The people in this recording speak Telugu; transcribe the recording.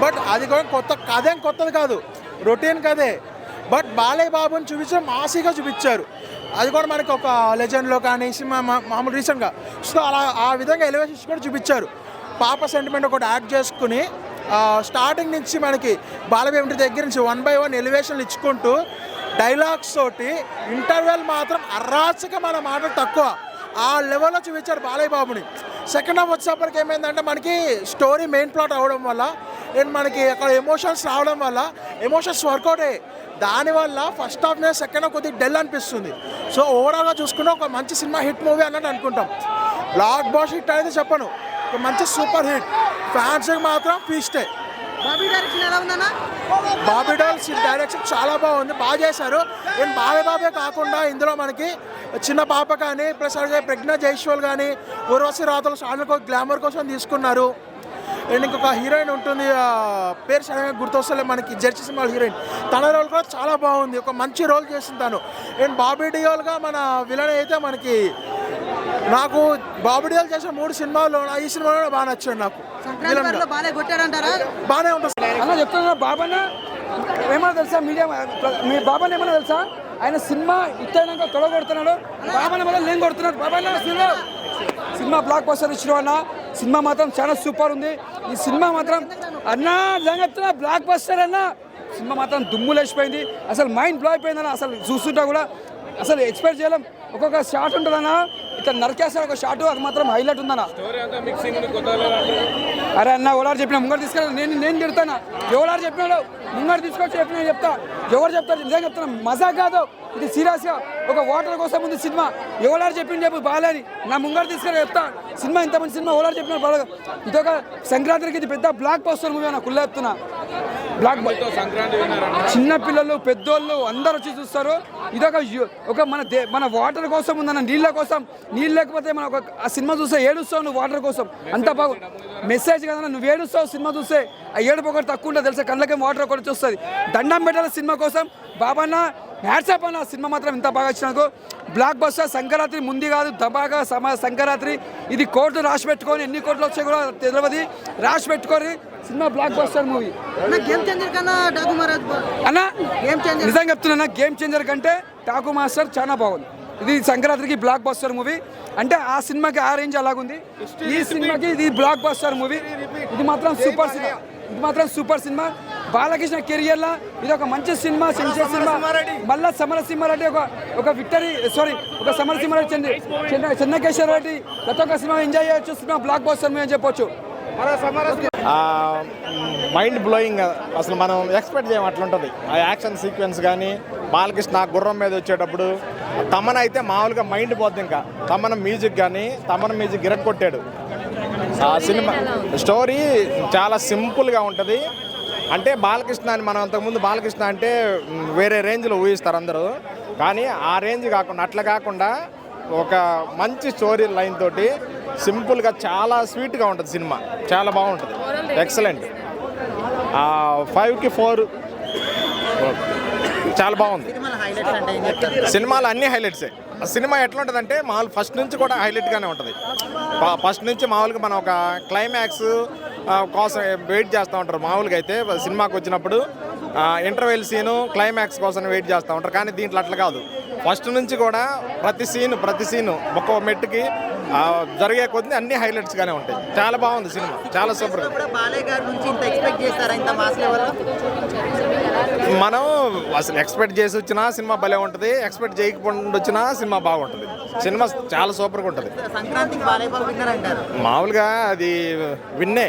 బట్ అది కూడా కథేం కొత్తది కాదు, రొటీన్ కదే. బట్ బాలయ్య బాబుని చూపించారు, మాసిగా చూపించారు. అది కూడా మనకి ఒక లెజెండ్లో కానీ సినిమా మామూలు రీసెంట్గా సో అలా ఆ విధంగా ఎలివేషన్స్ కూడా చూపించారు. పాప సెంటిమెంట్ ఒకటి యాడ్ చేసుకుని స్టార్టింగ్ నుంచి మనకి బాలయ్య దగ్గర నుంచి 1 by 1 ఎలివేషన్లు ఇచ్చుకుంటూ డైలాగ్స్ తోటి ఇంటర్వెల్ మాత్రం అరాచకమైన మాటలు తక్కువ ఆ లెవెల్లో చూపించారు బాలయ్య బాబుని. సెకండ్ హాఫ్ వచ్చేప్పటికి ఏమైందంటే మనకి స్టోరీ మెయిన్ ప్లాట్ అవ్వడం వల్ల అండ్ మనకి అక్కడ ఎమోషన్స్ రావడం వల్ల ఎమోషన్స్ వర్కౌట్ అయ్యాయి. దానివల్ల ఫస్ట్ హాఫ్ మీద సెకండ్ హాఫ్ కొద్దిగా డల్ అనిపిస్తుంది. సో ఓవరాల్గా చూసుకుంటే ఒక మంచి సినిమా హిట్ మూవీ అన్నట్టు అనుకుంటాం. బ్లాక్ బాస్ హిట్ అనేది చెప్పను, ఒక మంచి సూపర్ హిట్. ఫ్యాన్స్కి మాత్రం ఫీస్టే. బాబీ డాల్ డైరెక్షన్ చాలా బాగుంది, బాగా చేశారు. అండ్ బాలయ్య బాబే కాకుండా ఇందులో మనకి చిన్న పాప కానీ ప్లస్ అలాగే ప్రజ్ఞా జైస్వాల్ కానీ ఉర్వశి రాతలు సాధన గ్లామర్ కోసం తీసుకున్నారు. అండ్ ఇంకొక హీరోయిన్ ఉంటుంది, పేరు సడన్గా గుర్తొస్తలే మనకి, జడ్జి సినిమా హీరోయిన్, తన రోల్ కూడా చాలా బాగుంది, ఒక మంచి రోల్ చేసింది తను. అండ్ బాబీ డియోల్గా మన విలన్ అయితే మనకి నాకు బాబీ డియోల్ చేసిన 3 సినిమాలు ఈ సినిమాలో బాగా నచ్చాడు నాకు. బాగానే ఉంటుంది అన్న చెప్తున్నా. బాబాన్న ఏమన్నా తెలుసా, మీడియా మీ బాబాన్న ఏమన్నా తెలుసా, ఆయన సినిమా ఇట్టయినాక తొడగొడుతున్నాడు, బాబాన్న వల్ల నేను కొడుతున్నాడు. బాబాన్న సినిమా బ్లాక్ బస్టర్ ఇచ్చిన అన్న, సినిమా మాత్రం చాలా సూపర్ ఉంది. ఈ సినిమా మాత్రం అన్న చెప్తున్నా బ్లాక్ బస్టర్ అన్న, సినిమా మాత్రం దుమ్ము లేచిపోయింది, అసలు మైండ్ బ్లో అయిపోయింది అన్న. అసలు చూస్తుంటా కూడా అసలు ఎక్స్పెక్ట్ చేయలేం. ఒక్కొక్క షాట్ ఉంటుందన్న, ఇట్లా నరికేస్తారు ఒక షాట్, అది మాత్రం హైలైట్ ఉందన్న. అరే అన్న ఎవరు చెప్పినా ముంగడు తీసుకెళ్ళి నేను తిడతానా, ఎవరు చెప్పినాడు ముంగడు తీసుకొచ్చి చెప్పినా చెప్తా, ఎవరు చెప్తారు నిజంగా చెప్తాను, మజాక్ కాదు ఇది, సీరియస్గా. ఒక వాటర్ కోసం ఉంది సినిమా, ఎవరు చెప్పింది చెప్పు బాగాలేని నా ముంగడు తీసుకెళ్ళి చెప్తా. సినిమా ఇంత మంచి సినిమా ఎవరు చెప్పినా బాగా. ఇదొక సంక్రాంతికి ఇది పెద్ద బ్లాక్ బస్టర్ మూవీ అన్న, కుళ్ళ చెప్తున్నా. బ్లాక్ చిన్న పిల్లలు పెద్దోళ్ళు అందరు వచ్చి చూస్తారు. ఇదొక మన వాటర్ కోసం ఉందన్న, నీళ్ళ కోసం. నీళ్ళు లేకపోతే మనం ఆ సినిమా చూస్తే ఏడుస్తావు నువ్వు వాటర్ కోసం, అంత బాగు మెసేజ్ కదన్నా. నువ్వు ఏడుస్తావు సినిమా చూస్తే, ఆ ఏడుపు ఒకటి తక్కువ ఉంటుంది తెలుసా, కళ్ళకేం వాటర్ ఒకటి వస్తుంది. దండం పెట్టాలి సినిమా కోసం. బాబాన్న హ్యాట్సాప్ అన్న, సినిమా మాత్రం ఇంత బాగా వచ్చినందుకు. బ్లాక్ బస్టర్ సంక్రాంతి ముందు కాదు, దబాగా సంక్రాంతి ఇది కోర్టు రాసి పెట్టుకొని, ఎన్ని కోట్లు వచ్చాయి కూడా తెలియదు, రాసి పెట్టుకొని సినిమా బ్లాక్ బస్టర్ మూవీ అన్న. నిజంగా చెప్తున్నా, గేమ్ చేంజర్ కంటే టాకు మాస్టర్ చాలా బాగుంది. ఇది సంక్రాంతికి బ్లాక్ బస్టర్ మూవీ అంటే ఆ సినిమాకి ఆ రేంజ్ అలాగుంది, ఈ సినిమాకి ఇది బ్లాక్ బస్టర్ మూవీ. ఇది మాత్రం సూపర్ సినిమా. బాలకృష్ణ కెరియర్లో ఇది ఒక మంచి సినిమా, సెన్సేషన్ సినిమా. మళ్ళీ సమరసింహారెడ్డి ఒక విక్టరీ ఒక సమరసింహారెడ్డి, చెన్నకేశ్వర రెడ్డి ప్రతి ఒక్క సినిమా ఎంజాయ్ చేయొచ్చు. సినిమా బ్లాక్ బస్టర్ మూవీ అని చెప్పొచ్చు. మైండ్ బ్లోయింగ్, అసలు మనం ఎక్స్పెక్ట్ చేయము అట్లుంటుంది. ఆ యాక్షన్ సీక్వెన్స్ కానీ, బాలకృష్ణ గుర్రం మీద వచ్చేటప్పుడు తమన్ అయితే మామూలుగా మైండ్ పోద్ది. ఇంకా తమన్ మ్యూజిక్ కానీ, తమన్ మ్యూజిక్ గిరక్ కొట్టాడు. ఆ సినిమా స్టోరీ చాలా సింపుల్గా ఉంటుంది. అంటే బాలకృష్ణ అని మనం అంతకుముందు బాలకృష్ణ అంటే వేరే రేంజ్లో ఊహిస్తారు అందరూ, కానీ ఆ రేంజ్ కాకుండా అట్లా కాకుండా ఒక మంచి స్టోరీ లైన్ తోటి సింపుల్గా చాలా స్వీట్గా ఉంటుంది సినిమా, చాలా బాగుంటుంది, ఎక్సలెంట్. 5కి 4 చాలా బాగుంది. సినిమాలు అన్నీ హైలైట్సే. సినిమా ఎట్లా ఉంటుందంటే మామూలు ఫస్ట్ నుంచి కూడా హైలైట్గానే ఉంటుంది. ఫస్ట్ నుంచి మామూలుగా మనం ఒక క్లైమాక్స్ కోసం వెయిట్ చేస్తూ ఉంటారు. మామూలుగా అయితే సినిమాకి వచ్చినప్పుడు ఇంటర్వెల్ సీను క్లైమాక్స్ కోసం వెయిట్ చేస్తూ ఉంటారు, కానీ దీంట్లో అట్లా కాదు. ఫస్ట్ నుంచి కూడా ప్రతి సీను ఒక్కో మెట్టుకి జరిగే కొద్ది అన్ని హైలైట్స్గానే ఉంటాయి. చాలా బాగుంది సినిమా, చాలా సూపర్. మనం అసలు ఎక్స్పెక్ట్ చేసి వచ్చినా సినిమా భలే ఉంటుంది, ఎక్స్పెక్ట్ చేయకుండా వచ్చినా సినిమా బాగుంటుంది. సినిమా చాలా సూపర్గా ఉంటుంది. మామూలుగా అది విన్నే.